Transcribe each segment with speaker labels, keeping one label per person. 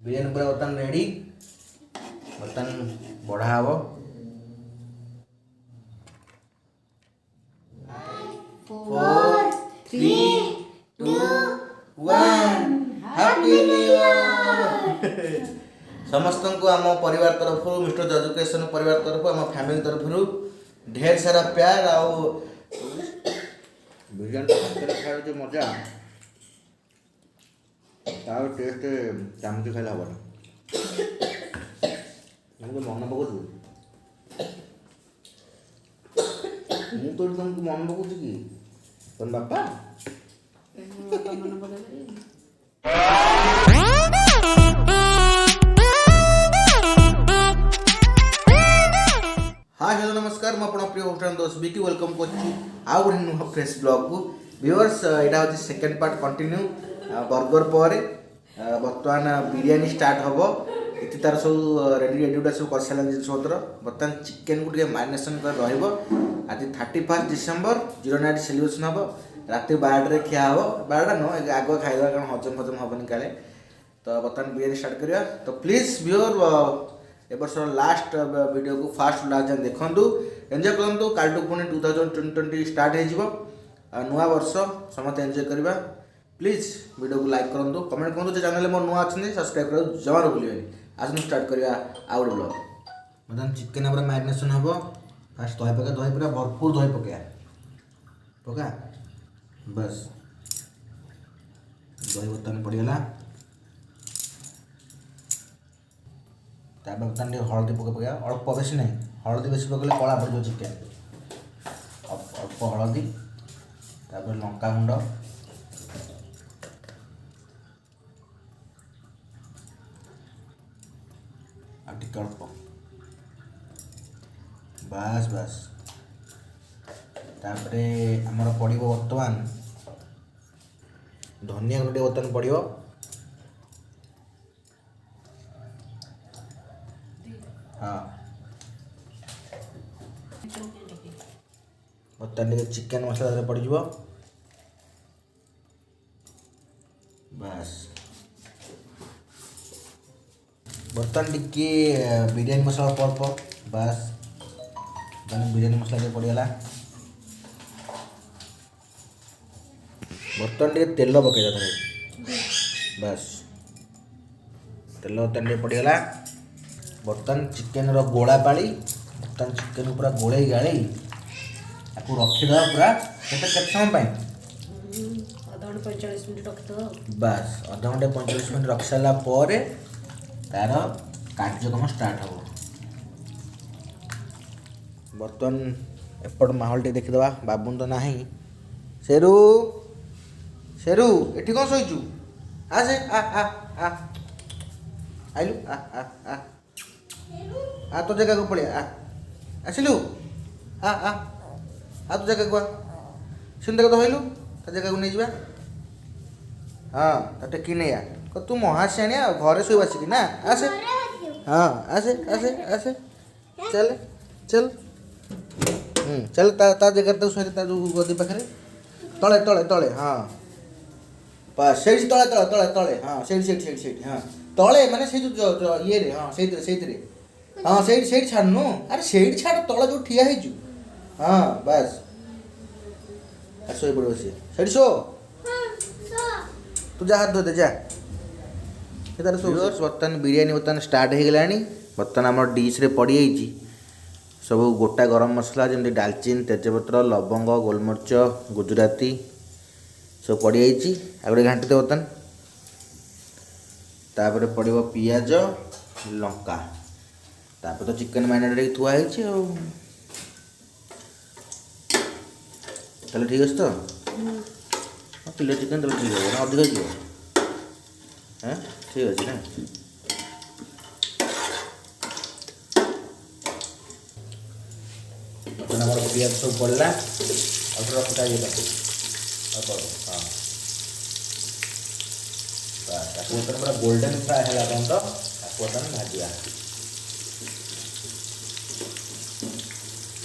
Speaker 1: बिरयानी पूरा बर्तन रेडी बर्तन बढ़ा हम 4 3 2 1 हैप्पी न्यू ईयर समस्त को आम परिवार तरफ मिस्टर एजुकेशन परिवार तरफ आम फैमिली तरफ ढेर सारा प्यार आ बिरयानी खाए जो मजा तार टेस्ट चामच खाइले हम तुमको मन पकाऊ ମୁଁ ତ ତୁମକୁ ମନ ପକାଉଛି କି ତମ ବାପା हाय हेलो नमस्कार मैं अपना प्रिय होस्ट दोस्त बिकी वेलकम करछि आउ गोटे नुआ फ्रेश ब्लॉग को व्यूअर्स एटा होछि सेकंड पार्ट कंटिन्यू बर्गर पर बर्तमान बिरयानी स्टार्ट हम इति तार सब रेडी रेडी सब कर सारा जिन बर्तमान चिकेन को मारिनेसन कर रहिबो आज 31 डिसेम्बर 09 सेलिब्रेशन हम रात 12 खिया हम 12 न आग खाइबा कारण हजम हजम हेनी काले तो बर्तमान बिरयानी स्टार्ट करिया तो प्लीज व्यूअर ए वर्ष लास्ट वीडियो को फास्ट लास्ट जान देखंतु एंजॉय करंतु कालटू पुणी 2020 स्टार्ट हो नुआ वर्ष समस्त एंजॉय करवा प्लीज वीडियो को लाइक करंतु कमेंट करंतु जे चैनल मोर नुआ अच्छे सब्सक्राइब कर जमा भूलिए आसनु स्टार्ट करवा आउ गोटे ब्लॉग मतलब चिकेन पूरा मैरिनेशन हम फास्ट दही पका दही पूरा भरपूर दही पका पका बस दही बर्तन पड़गला बर्तन हलदी पका अल्प बेसी ना हलदी बेसी पकड़े कला पड़ जाए चिकेन अल्प हलदी तापर लंका गुंड टिके अल्प बास बास तापरे आमर पड़ो बर्तमान धनिया गुंड बर्तमान पड़ो हाँ बर्तमान चिकेन मसला पड़ जाव बस बर्तमान टिके बिरयानी मसला अल्प बस बिरयानी मसला पड़गला बर्तमान टे तेल पकई बस तेल बर्तमान पड़गला बर्तमान चिकेन गोला पाली बर्तमान चिकेन पूरा गोले गाड़ी आपको रखीद पूरा समय बस अध घंटे 45 मिनट रख सारा पर तार कार्यक्रम स्टार्ट हम बर्तमान एपट माहौल टे देखीदे बाबू तो ना शेरू शेरू एटी कौन शोचु आसे आइलु आ तो जगह को पड़े आसिलु तो जगह को सुन देख तो हईलु तो जगह को नहीं जावा हाँ तो टेकी नहीं आ तू महासिया घरे शोब आसिक ना आसे हाँ आसे आसे आसे चल चल चल ता जगह तो शोरे ता गदी पाखे तले तले तले हाँ बस से तले तले तले तले हाँ से हाँ तले माने से जो ये रे हाँ से हाँ से छाड़नु अरे से छाड़ तले जो ठिया है हाँ बस शो पड़ो सी शो तू जा हाथ धो दे जा बर्तमान बिरयानी बर्तमान स्टार्ट हो गलानी बर्तमान आम डिश रे पड़ जाइए सब गोटा गरम मसला जमी डालचीन तेजपत्र लवंग गोलमरीच गुजराती सब पड़ जाइए आगे घाटी दे बर्तमान तापर पड़ो पियाज लंका तापर तो चिकेन मारिनेट थुआई ताले ठीक अच्छे तो किलो चिकेन ताले ठीक है ना अधिक जी हाँ ठीक अच्छे ना हमारे पियाज सब पड़ला और रखता ये हाँ बस पूरा गोल्डन फ्राए है तो भाजा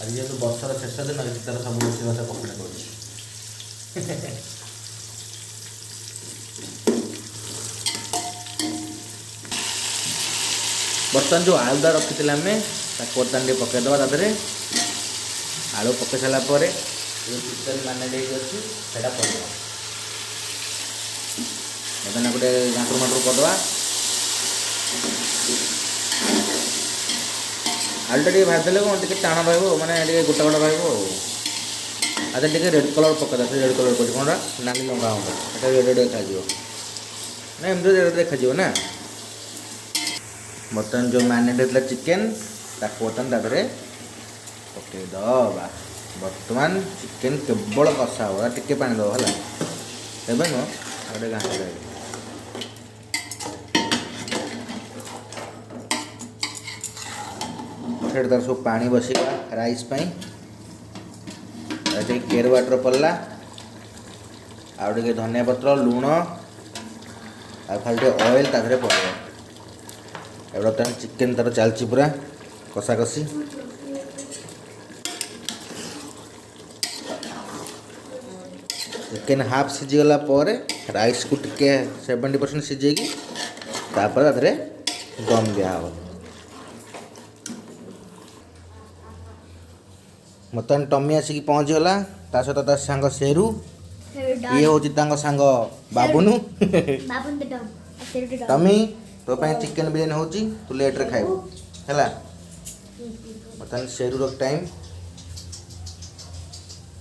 Speaker 1: आज जेहतु बर्षर शेष दिन तार सब रोषेईबास कम्प्लीट कर बर्तमान जो आलुटा रखी आम बर्तमान टे पकईदे तादे आलू पकई सारा जो चिकेन मैरिनेट अच्छी पड़े बर्तमान गोटे झाँकुर माटुर करदे आलूटा टे भाजदेले कौन टे टाण रहा है गोटा गोटा रहा टे रेड कलर पकड़ा रेड कलर कर कौन नाली लंका गुंडा रेड रेड देखा ना एमती रेड देखा ना बर्तमान जो मैरिनेट होता चिकेन बर्तमान तादे पकईदबा बर्तमान चिकेन केवल कषा हो टे पानी दब है तेज नुह गोटे घाटी तार सब पानी बसवा राइस केर वाटर पड़ला आउ धनिया पत्र लुण आ खाली ऑयल तादे पड़े बर्तमान चिकेन तार चलती पूरा कषा कषि चिकेन हाफ सीझीगला राइस को टिके 70% सीझेगी तापर दम दिया बर्तमान टमी आसिक पहुँचीगला सहित ता सांग सेरू ये हूँ सांग बाबुनु टमी तो चिकेन बिरियानी हो तू लेट रे खाइबू है बर्तमान सेरू टाइम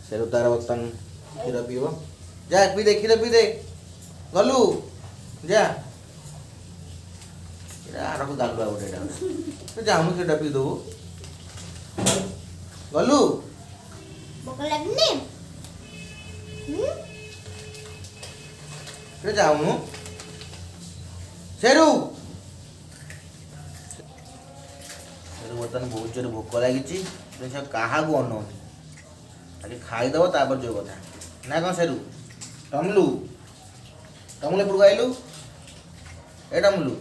Speaker 1: सेरू तार बर्तमान क्षीर पीब जा पी दे क्षीर पी दे गलु जा आर को गालुआ गोटे जाऊनु क्षीर पी दबू गलु जाऊनु सेरू बर्तमान बहुत जोर भोक लगी क्या अनौनी आगे खाईदब तापर जो कथा ना कौन सेरू टमलू टमुल एपड़ आइलु ए टमुलू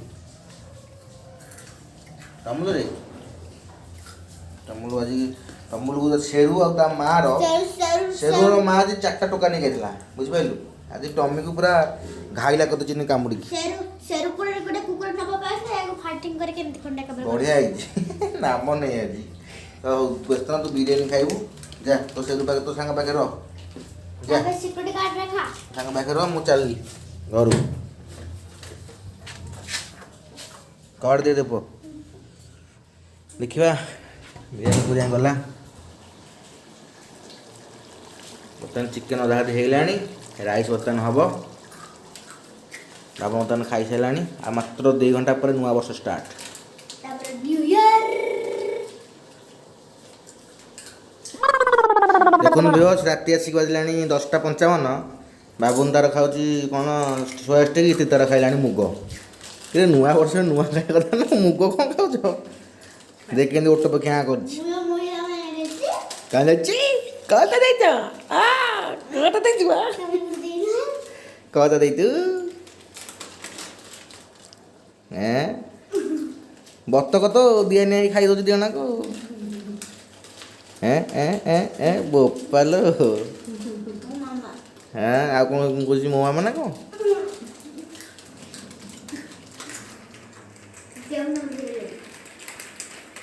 Speaker 1: टमुलू रे टमुलू आज टमुलू को सेरू आ मार सेरू माँ आज 4टा टोका नहीं गई बुझिपारू आज टमी को पूरा घाइला कर चिन्ह कामुड़ी बढ़िया नाम नहीं आज तो बेस्तना तू बिरियानी खाइबू जा तो सेरू पाखे तो सांग पाखे रह सांग पाखे रह मु चलली घर कार्ड दे दे पुओ देखा बिरियानी पूरा गला बर्तमान चिकेन अधा अधी होगा राइस बर्तमान हम बाबा बर्तमान खाई सारा आ मात्र 2 घंटा पर नुआ वर्ष स्टार्ट देखुन व्यूअर्स राति आसिक बाजिला 10:55 बाबुन तार खाऊँ कौन सोया स्टिक तार खाइला मुग ये नुआ वर्ष नुआ खाଇବା କଥା ना मुग कौन खाऊच देख के ओट पे क्या कर बतक तो दिया खाई दे दिना को बोपाल हाँ आ कौन कह मो मामा ना कौन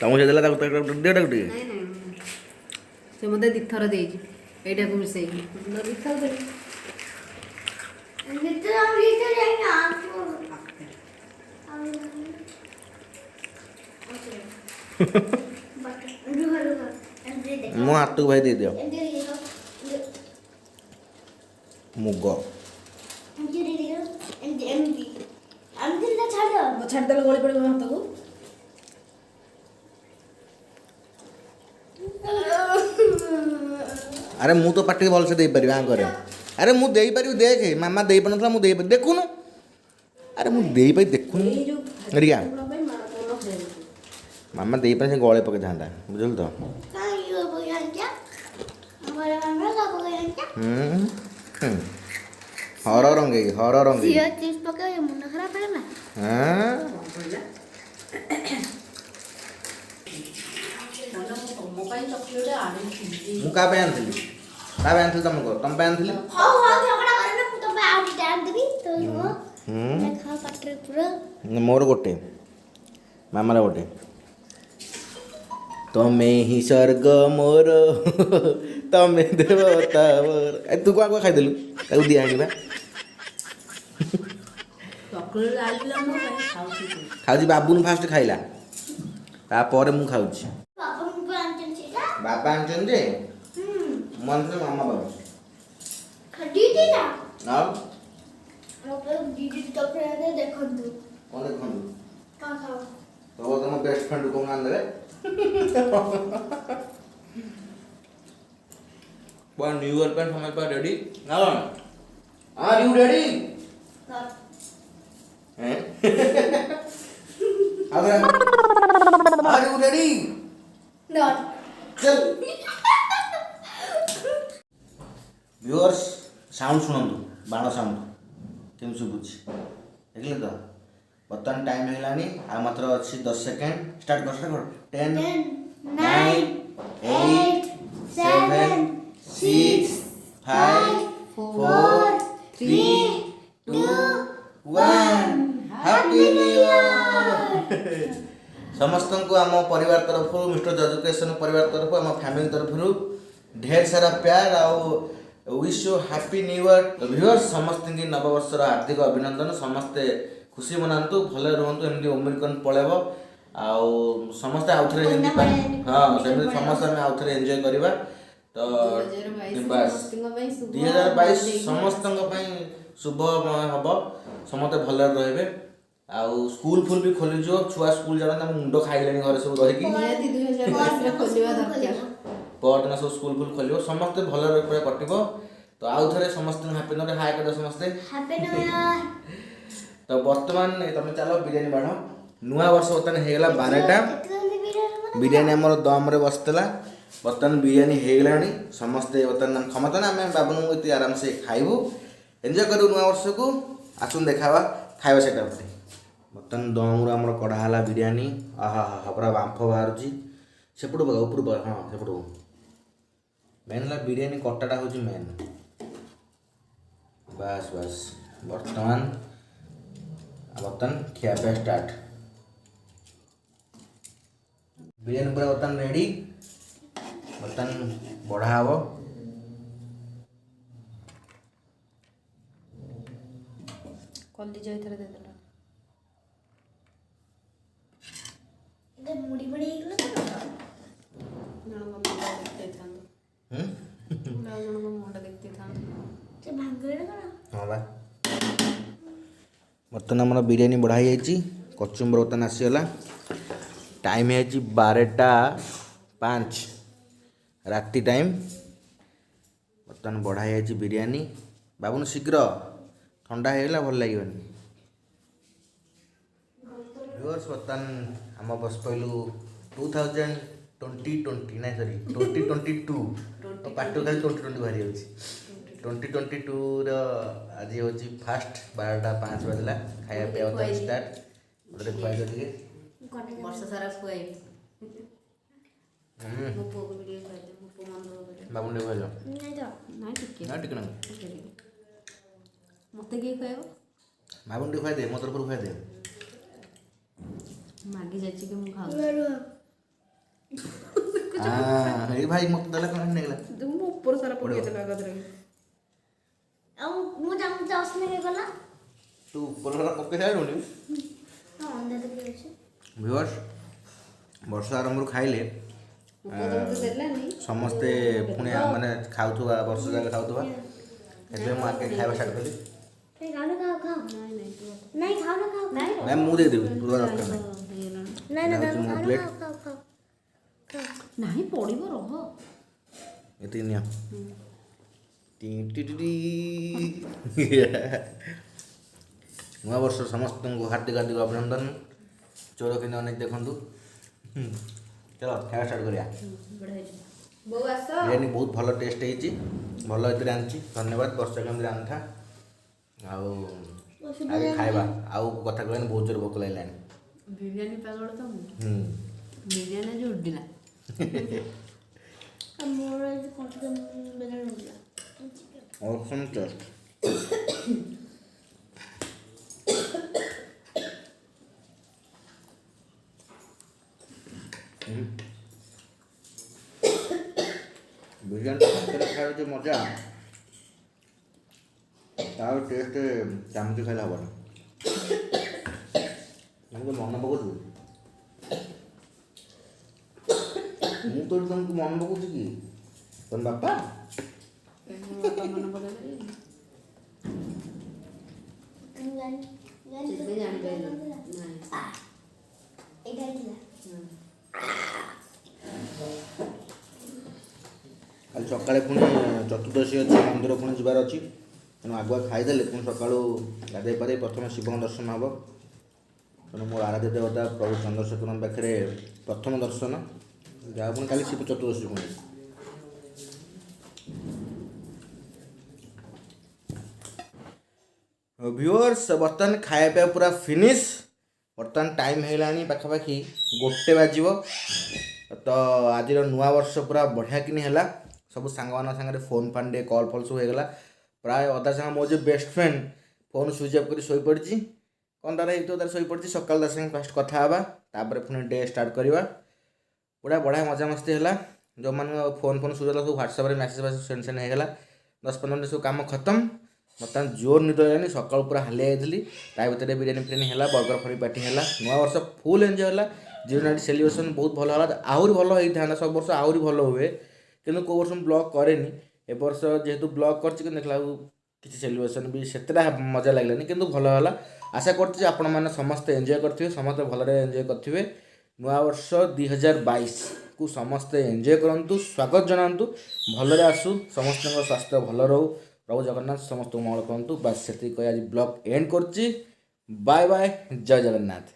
Speaker 1: तुमको से देला देटा गुटे
Speaker 2: से मत दी थर दे एटा को मिसई दी थर दे
Speaker 1: मो हाथ को भाई दे दियो मुग
Speaker 2: छाड़ दे गोली पड़े हाथ को
Speaker 1: अरे मु तो पार्टी भल से दे पारि करे अरे मु दे पारि देख मामा दे पार ना मु दे पारि देखुनु अरे मु दे पारि देखुनु रिया मामा दे पारि से गळे पके थांदा बुझल तो हर रंगे हां मु का पे आनथली तुमको तुम पे आनथली
Speaker 3: झगड़ा करे ना तुम पे आउट टाइम देबी तो यो खा पटरे पूरा
Speaker 1: मोर गोटे ମାମାର ଗୋଟେ ତମେ ହିଁ ସ୍ୱର୍ଗ ମୋର ତମେ ଦେବତା ମୋର ଏ ତୁ କ'ଣ ଖାଇଦେଲୁ ତାକୁ ଦିଆ ହେଇନି ବା
Speaker 2: ଚକୋଲେଟ୍ ଆଣିଲା ମୋ ପାଇଁ ଖାଉଛି ତୁ।
Speaker 1: ଖାଉଛି ବାବୁନି ଫାଷ୍ଟ ଖାଇଲା ତାପରେ ମୁଁ ଖାଉଛି
Speaker 3: ବାବା ମୁଁ ପାଇଁ ଆଣିଛନ୍ତି ସେଇଟା
Speaker 1: ବାବା ଆଣିଛନ୍ତି ଯେ ମୁଁ ଆଣିଥିଲି ମାମା ବାବୁ
Speaker 3: ଖଡିଟି ନା
Speaker 1: ଆଉ
Speaker 3: ମୋ ପାଇଁ ଦିଦି ଚକୋଲେଟ୍ ଦେଖନ୍ତୁ
Speaker 1: କ'ଣ ଦେଖନ୍ତୁ
Speaker 3: କଣ ଖାଅ
Speaker 1: ତ ତମ ବେଷ୍ଟ ଫ୍ରେଣ୍ଡ କ'ଣ ଆଣିଦେବେ ନ୍ୟୁ ଇୟର ପାଇଁ ସମୟ ପାଇଁ ରେଡି ନା କ'ଣ are you ready Are you ready?
Speaker 3: নট
Speaker 1: चल व्यूअर्स साउंड शुणु बाण साउंड केम शुभुची देखिले तो बर्तमान टाइम हेलानी आ मात्र अछि 10 सेकंड स्टार्ट कर 10 9 8 7 6 5 4 3 2 1 हैप्पी न्यू ईयर समस्त को आम परिवार तरफ मिस्टर एजुकेशन परिवार तरफ आम फैमिली तरफ ढेर सारा प्यार आउ wish you happy new year viewers समस्त की नववर्षर हार्दिक अभिनंदन समस्ते खुशी मनातु भले रुहतु एमती ओमिक्रन पळेब आउ समस्ते आउ थरे हाँ सेमती समस्त आम आउ थरे एंजॉय करबा तो 2022 समस्त शुभमय हम समस्ते भले रहे आउ स्कूल फुल भी खोली छुआ स्कूल जाना मुंड खाइले घर सब रही परदिन सब स्कूल फुल खोल समस्ते भल पूरा कटो तो आउ थे समस्त हापी न्यू हाय कर समस्ते
Speaker 3: हैप्पी न्यू ईयर
Speaker 1: तो बर्तमान तुम चलो बिरियानी बाढ़ नुआ वर्ष बर्तमान होगा 12टा बिरियानी आम दम बसला बर्तमान बिरियानी होगलानी समस्ते बर्तमान क्षमता ना आम बाबू आराम से खाइबू एंजॉय करूँ नुआ वर्ष को आसुन देखावा खाଇବା सेटा बर्तमान दमरू आम कढ़ाला बिरियानी आहा हा पूरा बांफ बाहर सेपटू बगा ऊपर बगा हाँ सेपटू मेन है बिरियानी कटाटा हूँ मेन बस बस बर्तमान खियापिया स्टार्ट बिरियानी पूरा बर्तमान रेडी बर्तमान बढ़ा हम
Speaker 2: କଲି ଜଇଥରେ ଦେଇଦେଲା
Speaker 3: ଏଟା ମୁଡି ବଡି ହେଇଗଲା ତ
Speaker 2: ଜଣଙ୍କ ମୁଣ୍ଡ ଦେଖିଥାନ୍ତୁ ଜଣଙ୍କ ମୁଣ୍ଡ ଦେଖିଥାନ୍ତୁ
Speaker 3: ସେ ଭାଙ୍ଗିଲେ କଣ
Speaker 1: हाँ बा बर्तमान आम बिरियानी बढ़ाई जाइए कचुम्बर बर्तमान आसीगला टाइम है 12:05 राति टाइम बर्तमान बढ़ाई जाइए बिरियानी बाबुन शीघ्र ठंडा होगा भल लगे व्यूअर्स बर्तमान आम बस पहलू 2020 ना सॉरी 2022 पाटू खाली 2020 बाहरी जाऊँगी 2022 आज हूँ फास्ट 12:05 बजला खाया पिया बर्तमान स्टार्ट गोटे खुआई टे
Speaker 2: ବର୍ଷ ସାରା ଖୁଆଇବି ମୋ ପୁଅକୁ ବି ଟିକେ ଖୁଆଇଦେବି ମୋ ପୁଅ ମନ୍ଦ
Speaker 1: बाबू ने कहल
Speaker 3: ନାଇଁ ତ
Speaker 2: ନାଇଁ ଟିକେ
Speaker 1: ना टिकना
Speaker 2: ମୋତେ କିଏ ଖୁଆଇବ
Speaker 1: बाबू ने खुआ दे मो तरफ खुआ दे
Speaker 2: ମାଗି ଯାଇଛି କି ମୁଁ ଖାଉଛି
Speaker 1: हाँ ये भाई मत दला कौन निकला
Speaker 2: ମୁଁ ଉପର ସାରା ପକେଇଦେଲା ଏକାଥରେ
Speaker 3: ଆଉ ମୁଁ ଜାଣିଛି ଅସନା ହେଇଗଲା
Speaker 1: तू ऊपर वाला पक्के जाए रोनी
Speaker 3: ହଁ ଅନ୍ୟ ଦେଖି ଅଛି
Speaker 1: व्यूअर्स वर्ष आरंभ खाइले
Speaker 2: ଦେଲାନି
Speaker 1: समस्ते पुणी माने खाउथुवा वर्ष जाक खाउथुवा एबे मु आके खाଇବା स्टार्ट कली
Speaker 3: ନାଇଁ ଖାओ ଖାओ ଖାओ
Speaker 2: ନାଇଁ ନାଇଁ
Speaker 3: ନାଇଁ ଖାओ ନା ଖାओ ନାଇଁ
Speaker 1: मैम मु दे देबी पूरा दरकार नहीं
Speaker 2: ହେଇଗଲାଣି
Speaker 3: ନାଇଁ ନା
Speaker 1: ଯାଉଛି ମୋ plate।
Speaker 3: ଖାओ ଖାओ ଖାओ
Speaker 2: ନାହିଁ ପଡ଼ିବ ରହ
Speaker 1: एती निया टी टी टी नया वर्ष समस्त को हार्दिक हार्दिक अभिनंदन चोर कि अनेक देखु चलो खाଇବା स्टार्ट करिया
Speaker 2: ବୋଉ ଆସ
Speaker 1: बिरियानी बहुत भल टेस्ट होती भल ये आनी धन्यवाद वर्ष केमी रांधा आउ आगे खाଇବା आउ कथा कहनी बहुत जोर भोक लगे
Speaker 2: ବିରିୟାନୀ ପାଗଳ ତ ମୁଁ ବିରିୟାନୀ ଆଜି ଉଡ଼ିଲା
Speaker 3: ମୋର ଆଜି କଣ୍ଟା ବେଲା ନଥିଲା
Speaker 1: ऑसम टेस्ट ବିରିୟାନୀ ହାତରେ ଖାଇବା ଯେଉଁ ମଜା ତାର ଟେଷ୍ଟ ଚାମଚ ଖାଇଲେ ହବନି। ତମକୁ ମନ ପକାଉଛୁ ମୁଁ ତ ତମକୁ ମନ ପକାଉଛି କି ତମ ବାପା
Speaker 2: ବାପା ମନେ ପକେଇଲେ ସେଥିପାଇଁ ଜାଣିପାରିଲି ନାଇଁ।
Speaker 3: ଏଇଟା ହେଇଥିଲା।
Speaker 1: କାଲି ସକାଳେ ପୁଣି ଚତୁର୍ଦ୍ଦଶୀ ଅଛି, ମନ୍ଦିର ପୁଣି ଯିବାର ଅଛି, ତେଣୁ ଆଗୁଆ ଖାଇଦେଲେ ପୁଣି ସକାଳୁ ଗାଧୋଇ ପାଧୋଇ ପ୍ରଥମେ ଶିବଙ୍କ ଦର୍ଶନ ହେବ। ତେଣୁ ମୋ ଆରାଧ୍ୟ ଦେବତା ପ୍ରଭୁ ଚନ୍ଦ୍ରଶେଖରଙ୍କ ପାଖରେ ପ୍ରଥମ ଦର୍ଶନ, ଯାହା ପୁଣି କାଲି ଶିବ ଚତୁର୍ଦ୍ଦଶୀ ପୁଣି। ଭିଉଅର୍ସ ବର୍ତ୍ତମାନ ଖାଇବା ପିଇବା ପୁରା ଫିନିଶ୍। ବର୍ତ୍ତମାନ ଟାଇମ୍ ହେଇଗଲାଣି ପାଖାପାଖି 1 ବାଜିବ। ତ ଆଜିର ନୂଆ ବର୍ଷ ପୁରା ବଢ଼ିଆ କିନି ହେଲା। ସବୁ ସାଙ୍ଗମାନଙ୍କ ସାଙ୍ଗରେ ଫୋନ୍ ଫାନ୍ ଟିକେ କଲ୍ ଫଲ୍ ସବୁ ହେଇଗଲା। ପ୍ରାୟ ଅଧା ସାଙ୍ଗ ମୋ ଯେଉଁ best friend phone switch off କରି ଶୋଇପଡ଼ିଛି। କ'ଣ ତାର ହେଇଥିବ ତାର ଶୋଇପଡ଼ିଛି। ସକାଳୁ ତା ସାଙ୍ଗେ ଫାଷ୍ଟ କଥା ହେବା, ତାପରେ ପୁଣି ଡେ ଷ୍ଟାର୍ଟ କରିବା। ପୁରା ବଢ଼ିଆ ମଜାମସ୍ତି ହେଲା। ଯେଉଁମାନଙ୍କ ଫୋନ୍ ସୁଇଚ୍ ଅଫ୍ ସବୁ ହ୍ୱାଟ୍ସଆପ୍ରେ ମେସେଜ୍ ଫେସେଜ୍ ସେଣ୍ଡ ହେଇଗଲା। 10-15 ମିନିଟ୍ ସବୁ କାମ ଖତମ। ବର୍ତ୍ତମାନ ଜୋର ନିଦ ହେଇଗଲାଣି। ସକାଳୁ ପୁରା ହାଲିଆ ଯାଇଥିଲି। ତା ଭିତରେ ବିରିୟାନୀ ଫିରିୟାନୀ ହେଲା, ବର୍ଗର ଫରି ପାର୍ଟି ହେଲା। ନୂଆ ବର୍ଷ ଫୁଲ୍ ଏନ୍ଜୟ ହେଲା। 0 ନାଇଟ୍ ସେଲିବ୍ରେସନ୍ ବହୁତ ଭଲ ହେଲା। ଆହୁରି ଭଲ ହେଇଥାନ୍ତା, ସବୁ ବର୍ଷ ଆହୁରି ଭଲ ହୁଏ, କିନ୍ତୁ କେଉଁ ବର୍ଷ ମୁଁ ବ୍ଲଗ୍ କରେନି। ଏ ବର୍ଷ ଯେହେତୁ ବ୍ଲଗ୍ କରିଛି କିନ୍ତୁ ଦେଖିଲା ବେଳକୁ କିଛି ସେଲିବ୍ରେସନ୍ ବି ସେତେଟା ମଜା ଲାଗିଲାନି, କିନ୍ତୁ ଭଲ ହେଲା। ଆଶା କରୁଛି ଆପଣମାନେ ସମସ୍ତେ ଏନ୍ଜୟ କରିଥିବେ, ସମସ୍ତେ ଭଲରେ ଏନ୍ଜୟ କରିଥିବେ। ନୂଆବର୍ଷ 2022କୁ ସମସ୍ତେ ଏନ୍ଜୟ କରନ୍ତୁ, ସ୍ୱାଗତ ଜଣାନ୍ତୁ, ଭଲରେ ଆସୁ, ସମସ୍ତଙ୍କ ସ୍ୱାସ୍ଥ୍ୟ ଭଲ ରହୁ, ପ୍ରଭୁ ଜଗନ୍ନାଥ ସମସ୍ତଙ୍କୁ ମଙ୍ଗଳ କରନ୍ତୁ। ବାସ୍ ସେତିକି କହି ଆଜି ବ୍ଲଗ୍ ଏଣ୍ଡ କରୁଛି। ବାଏ ବାଏ, ଜୟ ଜଗନ୍ନାଥ।